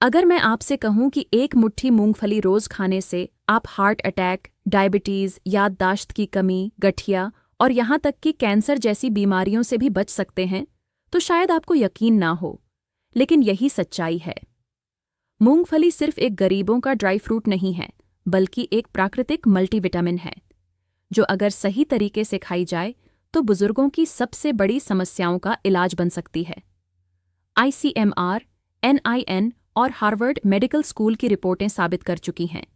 अगर मैं आपसे कहूं कि एक मुट्ठी मूंगफली रोज खाने से आप हार्ट अटैक, डायबिटीज, याददाश्त की कमी, गठिया और यहां तक कि कैंसर जैसी बीमारियों से भी बच सकते हैं, तो शायद आपको यकीन ना हो, लेकिन यही सच्चाई है। मूंगफली सिर्फ एक गरीबों का ड्राई फ्रूट नहीं है, बल्कि एक प्राकृतिक मल्टीविटामिन है, जो अगर सही तरीके से खाई जाए तो बुजुर्गों की सबसे बड़ी समस्याओं का इलाज बन सकती है। ICMR, NIN और हार्वर्ड मेडिकल स्कूल की रिपोर्टें साबित कर चुकी हैं।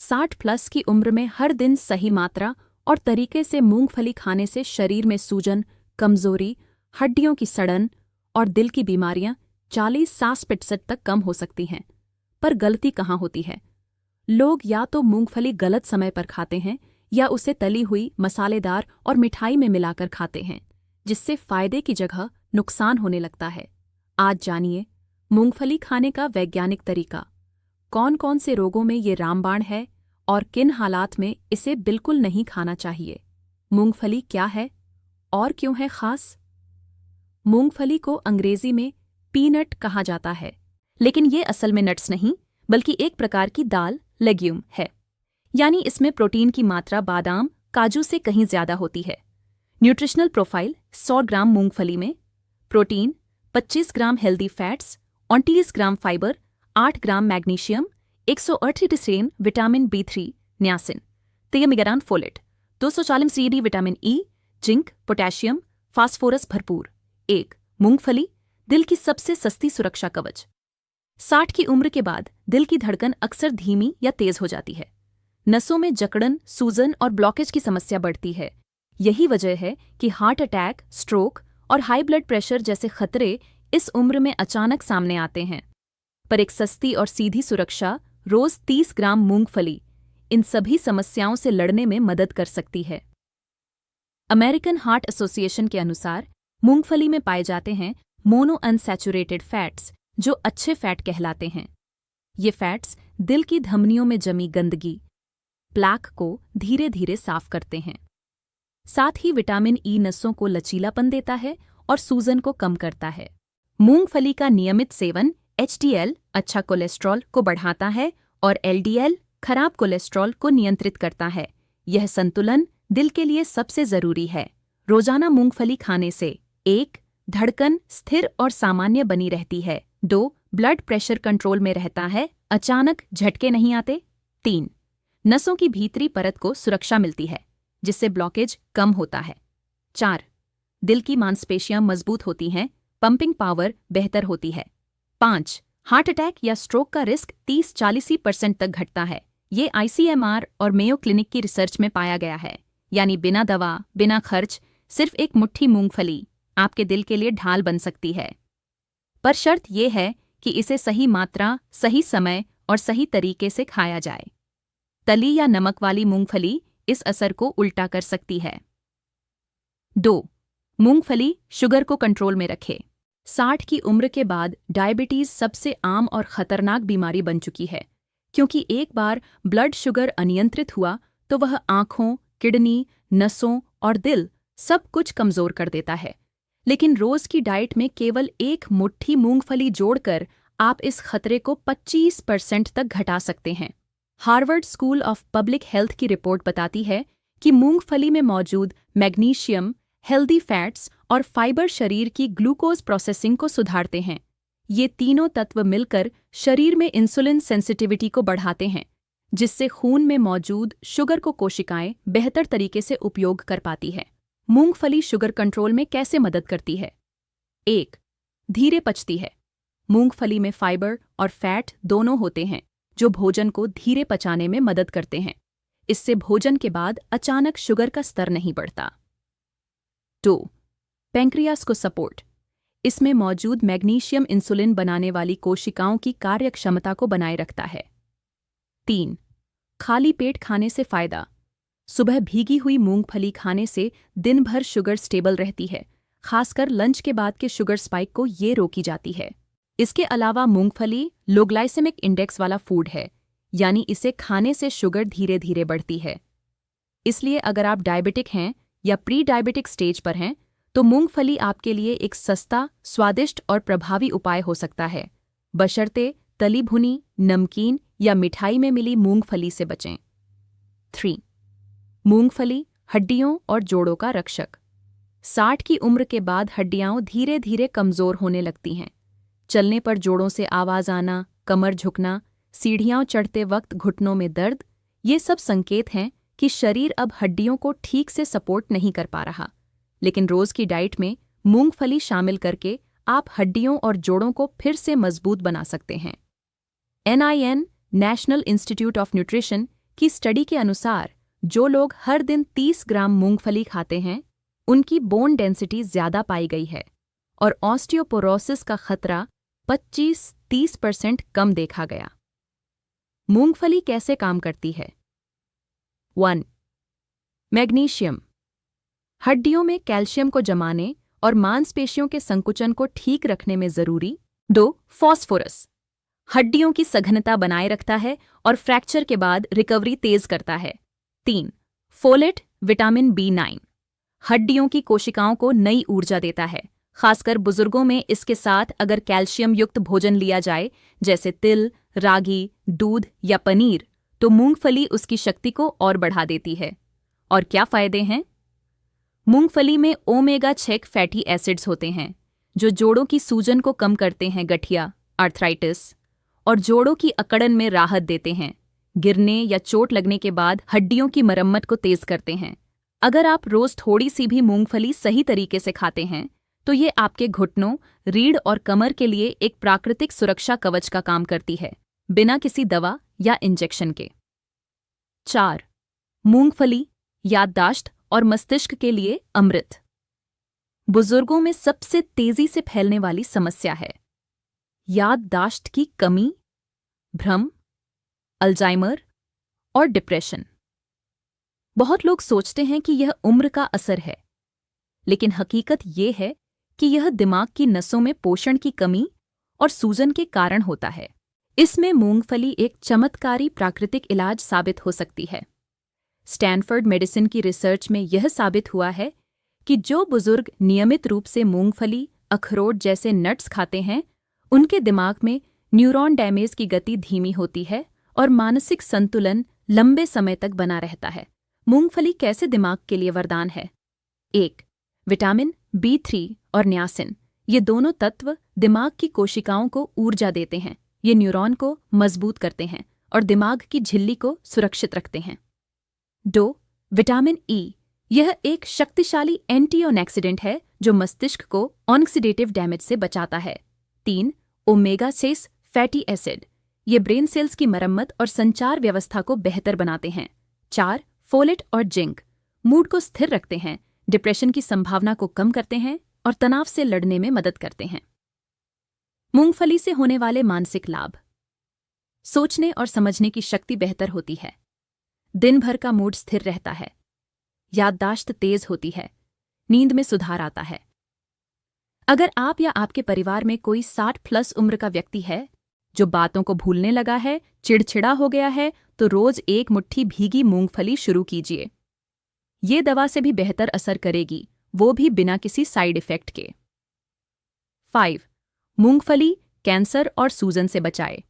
60+ की उम्र में हर दिन सही मात्रा और तरीके से मूंगफली खाने से शरीर में सूजन, कमजोरी, हड्डियों की सड़न और दिल की बीमारियां 40-60% तक कम हो सकती हैं। पर गलती कहाँ होती है? लोग या तो मूंगफली गलत समय पर खाते हैं या उसे तली हुई, मसालेदार और मिठाई में मिलाकर खाते हैं, जिससे फायदे की जगह नुकसान होने लगता है। आज जानिए मूंगफली खाने का वैज्ञानिक तरीका, कौन कौन से रोगों में ये रामबाण है और किन हालात में इसे बिल्कुल नहीं खाना चाहिए। मूंगफली क्या है और क्यों है खास? मूंगफली को अंग्रेजी में पीनट कहा जाता है, लेकिन ये असल में नट्स नहीं, बल्कि एक प्रकार की दाल, लेग्यूम है। यानी इसमें प्रोटीन की मात्रा बादाम, काजू से कहीं ज्यादा होती है। न्यूट्रिशनल प्रोफाइल: 100 ग्राम मूंगफली में protein, 25 gram healthy fats, 29 gram fibre, 8 gram magnesium, 138 vitamin B3, niacin, थियामिगरान folate, 240 CD vitamin E, zinc, potassium, phosphorus भरपूर। एक मूंगफली, दिल की सबसे सस्ती सुरक्षा कवच। 60 की उम्र के बाद दिल की धड़कन अक्सर धीमी या तेज हो जाती है। नसों में जकड़न, सूजन और ब्लॉकेज की समस्या बढ़ती है। यही वजह है कि हार्ट अटैक, स्ट्रोक और हाई ब्लड प्रेशर जैसे खतरे इस उम्र में अचानक सामने आते हैं। पर एक सस्ती और सीधी सुरक्षा, रोज 30 ग्राम मूंगफली, इन सभी समस्याओं से लड़ने में मदद कर सकती है। अमेरिकन हार्ट एसोसिएशन के अनुसार मूंगफली में पाए जाते हैं मोनो अनसैचुरेटेड फैट्स, जो अच्छे फैट कहलाते हैं। ये फैट्स दिल की धमनियों में जमी गंदगी, प्लैक को धीरे धीरे साफ करते हैं। साथ ही विटामिन E नसों को लचीलापन देता है और सूजन को कम करता है। मूंगफली का नियमित सेवन HDL, अच्छा कोलेस्ट्रॉल, को बढ़ाता है और LDL, खराब कोलेस्ट्रॉल, को नियंत्रित करता है। यह संतुलन दिल के लिए सबसे जरूरी है। रोजाना मूंगफली खाने से 1. धड़कन स्थिर और सामान्य बनी रहती है। 2. ब्लड प्रेशर कंट्रोल में रहता है, अचानक झटके नहीं आते। 3. नसों की भीतरी परत को सुरक्षा मिलती है, जिससे ब्लॉकेज कम होता है। 4. दिल की मांसपेशियां मजबूत होती हैं, पंपिंग पावर बेहतर होती है। 5. हार्ट अटैक या स्ट्रोक का रिस्क 30-40% तक घटता है। ये ICMR और मेयो क्लिनिक की रिसर्च में पाया गया है। यानी बिना दवा, बिना खर्च, सिर्फ एक मुट्ठी मूंगफली आपके दिल के लिए ढाल बन सकती है। पर शर्त यह है कि इसे सही मात्रा, सही समय और सही तरीके से खाया जाए। तली या नमक वाली मूंगफली इस असर को उल्टा कर सकती है। 2. मूंगफली शुगर को कंट्रोल में रखे। 60 की उम्र के बाद डायबिटीज सबसे आम और खतरनाक बीमारी बन चुकी है, क्योंकि एक बार ब्लड शुगर अनियंत्रित हुआ तो वह आंखों, किडनी, नसों और दिल सब कुछ कमजोर कर देता है। लेकिन रोज की डाइट में केवल एक मुट्ठी मूंगफली जोड़कर आप इस खतरे को 25% तक घटा सकते हैं। Harvard school of public health की रिपोर्ट बताती है कि मूंगफली में मौजूद मैग्नीशियम, हेल्दी फैट्स और फाइबर शरीर की ग्लूकोज प्रोसेसिंग को सुधारते हैं। ये तीनों तत्व मिलकर शरीर में इंसुलिन सेंसिटिविटी को बढ़ाते हैं, जिससे खून में मौजूद शुगर को कोशिकाएं बेहतर तरीके से उपयोग कर पाती है। मूंगफली शुगर कंट्रोल में कैसे मदद करती है? 1. धीरे पचती है। मूंगफली में फाइबर और फैट दोनों होते हैं, जो भोजन को धीरे पचाने में मदद करते हैं। इससे भोजन के बाद अचानक शुगर का स्तर नहीं बढ़ता। 2. पैंक्रियास को सपोर्ट। इसमें मौजूद मैग्नीशियम इंसुलिन बनाने वाली कोशिकाओं की कार्यक्षमता को बनाए रखता है। 3. खाली पेट खाने से फायदा। सुबह भीगी हुई मूंगफली खाने से दिन भर शुगर स्टेबल रहती है, खासकर लंच के बाद के शुगर स्पाइक को ये रोकी जाती है। इसके अलावा मूंगफली लो ग्लाइसेमिक इंडेक्स वाला फूड है, यानी इसे खाने से शुगर धीरे धीरे बढ़ती है। इसलिए अगर आप डायबिटिक हैं या प्री डायबिटिक स्टेज पर हैं, तो मूंगफली आपके लिए एक सस्ता, स्वादिष्ट और प्रभावी उपाय हो सकता है, बशर्ते तली भुनी, नमकीन या मिठाई में मिली मूंगफली से बचें। 3. मूंगफली हड्डियों और जोड़ों का रक्षक। 60 की उम्र के बाद हड्डियां धीरे धीरे कमजोर होने लगती हैं। चलने पर जोड़ों से आवाज आना, कमर झुकना, सीढ़ियां चढ़ते वक्त घुटनों में दर्द, ये सब संकेत हैं कि शरीर अब हड्डियों को ठीक से सपोर्ट नहीं कर पा रहा। लेकिन रोज की डाइट में मूंगफली शामिल करके आप हड्डियों और जोड़ों को फिर से मजबूत बना सकते हैं। NIN national institute of nutrition की स्टडी के अनुसार जो लोग हर दिन 30 ग्राम मूंगफली खाते हैं, उनकी बोन डेंसिटी ज्यादा पाई गई है और ऑस्टियोपोरोसिस का खतरा 25-30% कम देखा गया। मूंगफली कैसे काम करती है? 1. मैग्नीशियम हड्डियों में कैल्शियम को जमाने और मांसपेशियों के संकुचन को ठीक रखने में जरूरी। 2. फॉस्फोरस हड्डियों की सघनता बनाए रखता है और फ्रैक्चर के बाद रिकवरी तेज करता है। 3. फोलेट विटामिन B9 हड्डियों की कोशिकाओं को नई ऊर्जा देता है। खासकर बुजुर्गों में इसके साथ अगर कैल्शियम युक्त भोजन लिया जाए जैसे तिल, रागी, दूध या पनीर, तो मूंगफली उसकी शक्ति को और बढ़ा देती है। और क्या फायदे हैं? मूंगफली में ओमेगा-6 फैटी एसिड्स होते हैं जो जोड़ों की सूजन को कम करते हैं, गठिया, आर्थराइटिस, और जोड़ों की अकड़न में राहत देते हैं। गिरने या चोट लगने के बाद हड्डियों की मरम्मत को तेज करते हैं। अगर आप रोज थोड़ी सी भी मूंगफली सही तरीके से खाते हैं तो ये आपके घुटनों, रीढ़ और कमर के लिए एक प्राकृतिक सुरक्षा कवच का काम करती है, बिना किसी दवा या इंजेक्शन के। 4. मूंगफली याददाश्त और मस्तिष्क के लिए अमृत। बुजुर्गों में सबसे तेजी से फैलने वाली समस्या है याददाश्त की कमी, भ्रम, अल्जाइमर और डिप्रेशन। बहुत लोग सोचते हैं कि यह उम्र का असर है, लेकिन हकीकत यह है कि यह दिमाग की नसों में पोषण की कमी और सूजन के कारण होता है। इसमें मूंगफली एक चमत्कारी प्राकृतिक इलाज साबित हो सकती है। स्टैनफोर्ड मेडिसिन की रिसर्च में यह साबित हुआ है कि जो बुजुर्ग नियमित रूप से मूंगफली, अखरोट जैसे नट्स खाते हैं, उनके दिमाग में न्यूरॉन डैमेज की गति धीमी होती है और मानसिक संतुलन लंबे समय तक बना रहता है। मूंगफली कैसे दिमाग के लिए वरदान है? 1. विटामिन B3 और न्यासिन ये दोनों तत्व दिमाग की कोशिकाओं को ऊर्जा देते हैं। ये न्यूरॉन को मजबूत करते हैं और दिमाग की झिल्ली को सुरक्षित रखते हैं। 2. विटामिन E यह एक शक्तिशाली एंटीऑक्सीडेंट है जो मस्तिष्क को ऑक्सीडेटिव डैमेज से बचाता है। 3. ओमेगा-6 फैटी एसिड ये ब्रेन सेल्स की मरम्मत और संचार व्यवस्था को बेहतर बनाते हैं। 4. फोलेट और जिंक मूड को स्थिर रखते हैं, डिप्रेशन की संभावना को कम करते हैं और तनाव से लड़ने में मदद करते हैं। मूंगफली से होने वाले मानसिक लाभ: सोचने और समझने की शक्ति बेहतर होती है, दिन भर का मूड स्थिर रहता है, याददाश्त तेज होती है, नींद में सुधार आता है। अगर आप या आपके परिवार में कोई 60+ उम्र का व्यक्ति है जो बातों को भूलने लगा है, चिड़चिड़ा हो गया है, तो रोज एक मुट्ठी भीगी मूंगफली शुरू कीजिए। ये दवा से भी बेहतर असर करेगी, वो भी बिना किसी साइड इफेक्ट के। 5. मूंगफली कैंसर और सूजन से बचाए।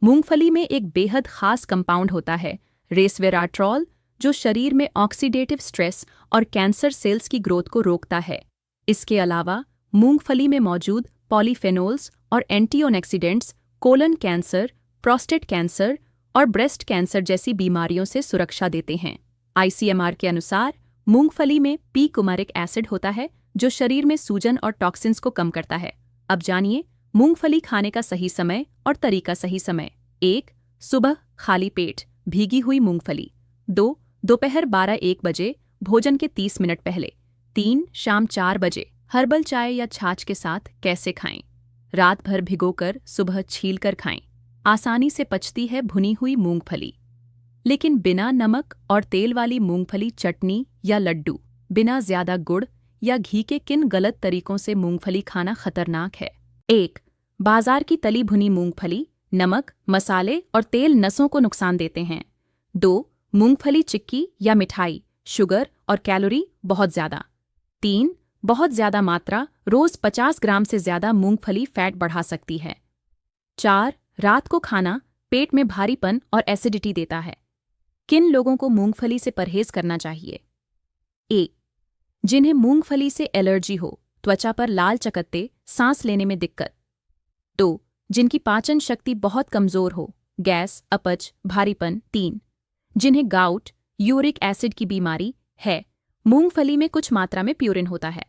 मूंगफली में एक बेहद खास कंपाउंड होता है, रेसवेराट्रॉल, जो शरीर में ऑक्सीडेटिव स्ट्रेस और कैंसर सेल्स की ग्रोथ को रोकता है। इसके अलावा मूंगफली में मौजूद पॉलीफेनोल्स और antioxidants colon cancer, prostate cancer और ब्रेस्ट कैंसर जैसी बीमारियों से सुरक्षा देते हैं। ICMR के अनुसार मूंगफली में पी-कुमारिक एसिड होता है जो शरीर में सूजन और टॉक्सिन्स को कम करता है। अब जानिए मूंगफली खाने का सही समय और तरीका। सही समय: 1. सुबह खाली पेट भीगी हुई मूंगफली। 2. दोपहर 12-1 बजे भोजन के 30 मिनट पहले। 3. शाम 4 बजे हर्बल चाय या छाछ के साथ। कैसे खाएं? रात भर भिगोकर सुबह छीलकर खाएं। आसानी से पचती है भुनी हुई मूंगफली। लेकिन बिना नमक और तेल वाली मूंगफली चटनी या लड्डू, बिना ज्यादा गुड़ या घी के किन गलत तरीकों से मूंगफली खाना खतरनाक है? 1. बाजार की तली भुनी मूंगफली, नमक, मसाले और तेल नसों को नुकसान देते हैं। 2. मूंगफली चिक्की या मिठाई, शुगर और कैलोरी बहुत ज्यादा। 3. बहुत ज्यादा मात्रा, रोज 50 ग्राम से ज्यादा मूंगफली फैट बढ़ा सकती है। 4. रात को खाना पेट में भारीपन और एसिडिटी देता है। किन लोगों को मूंगफली से परहेज करना चाहिए? ए, जिन्हें मूंगफली से एलर्जी हो, त्वचा पर लाल चकत्ते, सांस लेने में दिक्कत। 2, जिनकी पाचन शक्ति बहुत कमजोर हो, गैस, अपच, भारीपन। 3, जिन्हें गाउट, यूरिक एसिड की बीमारी है, मूंगफली में कुछ मात्रा में प्यूरिन होता है।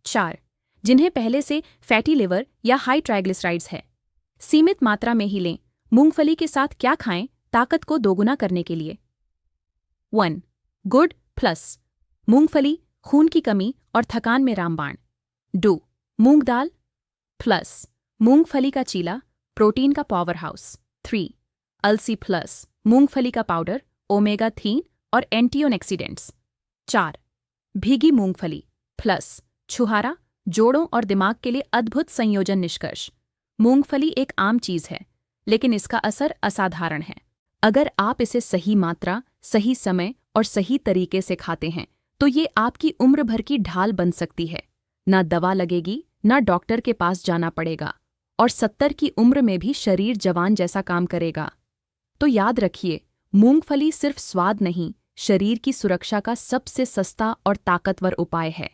4, जिन्हें पहले से फैटी लिवर या हाई ट्राइग्लिसराइड्स है। सीमित मात्रा में ही लें। मूंगफली के साथ क्या खाएं ताकत को दोगुना करने के लिए? 1, गुड प्लस, मूंगफली खून की कमी और थकान में रामबाण। 2, मूंग दाल प्लस, मूंगफली का चीला, प्रोटीन का पावर हाउस। 3, अलसी प्लस, मूंगफली का पाउडर, ओमेगा 3 और एंटीऑक्सीडेंट्स। 4, भीगी मूंगफली प्लस, छुहारा, जोड़ों और दिमाग के लिए अद्भुत संयोजन। निष्कर्ष: मूंगफली एक आम चीज है, लेकिन इसका असर असाधारण है। अगर आप इसे सही मात्रा, सही समय और सही तरीके से खाते हैं तो ये आपकी उम्र भर की ढाल बन सकती है। ना दवा लगेगी, ना डॉक्टर के पास जाना पड़ेगा, और 70 की उम्र में भी शरीर जवान जैसा काम करेगा। तो याद रखिए, मूंगफली सिर्फ स्वाद नहीं, शरीर की सुरक्षा का सबसे सस्ता और ताकतवर उपाय है।